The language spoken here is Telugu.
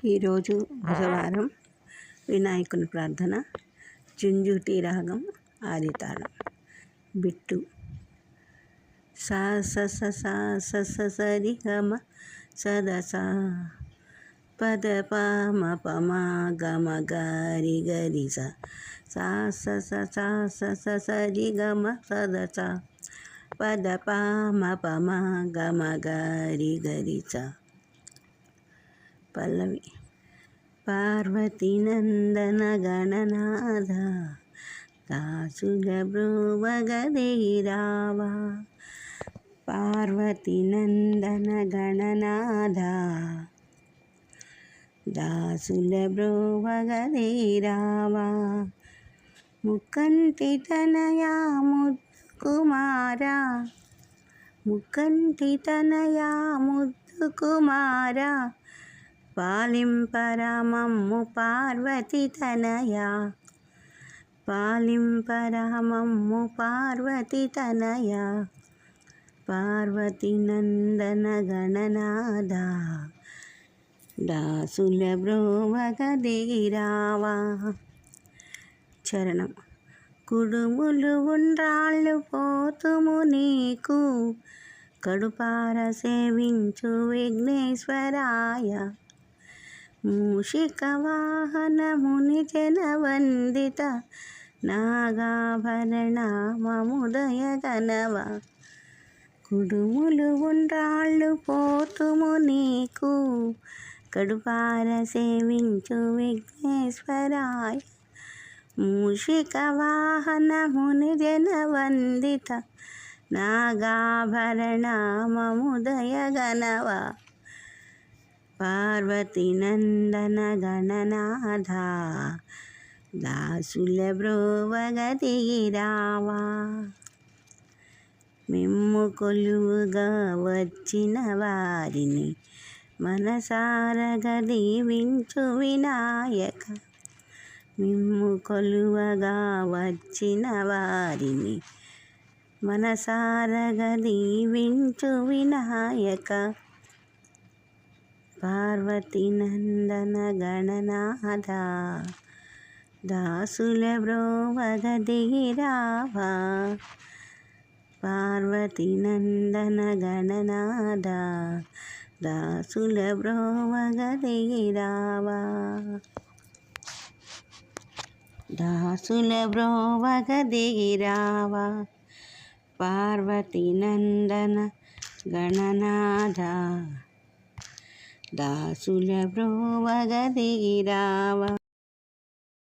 ఈరోజు బుధవారం వినాయకుని ప్రార్థన. జుంజుటి రాగం ఆదితాళం. బిట్టు సా స స సా స స సరి గమ సద సా పద ప మ ప మ గ మ గరి గరి స సా స స సా స స సరి గమ సద సా పద ప మ ప మ గ మ గరి గరి స. పల్లవి. పార్వతీ నందన గణనాథ దాసుల బ్రోవగదేరావా. పార్వతీ నందన గణనాథ దాసుల బ్రోవగదేరావా. ముక్కంటి తనయా ముద్దు కుమారా, ముక్కంటి తనయా ముద్దు కుమారా, పాలింపరా మమ్ము పార్వతి తనయా, పాలింపరా మమ్ము పార్వతి తనయా. పార్వతి నందన గణనాథ దాసుల బ్రోవగదేరావా. చరణం. కుడుములు ఉండ్రాళ్ళు పోతుము నీకు, కడుపార సేవించు విఘ్నేశ్వరాయ. మూషిక వాహన ముని జన వందిత నాగాభరణ మముదయ గణవా. కుడుములు ఉండ్రాళ్ళు పోతుము నీకు, కడుపార సేవించు విఘ్నేశ్వరాయ. మూషిక వాహన ముని జన వందిత నాగాభరణ మముదయ గణవా. పార్వతీ నందన గణనాథ దాసుల బ్రోవగదేరావా. మిమ్ము కొలువుగా వచ్చిన వారిని మనసారగా దీవించు వినాయక. మిమ్ము కొలువగా వచ్చిన వారిని మనసారగా దీవించు వినాయక. పార్వతీ నందన గణనాథ దాసుల బ్రోవగదేరావా. పార్వతీ నందన గణనాథ దాసుల బ్రోవగదేరావా. దాసుల బ్రోవగదేరావా. పార్వతీ నందన గణనాథ దాసుల బ్రోవగదేరావా.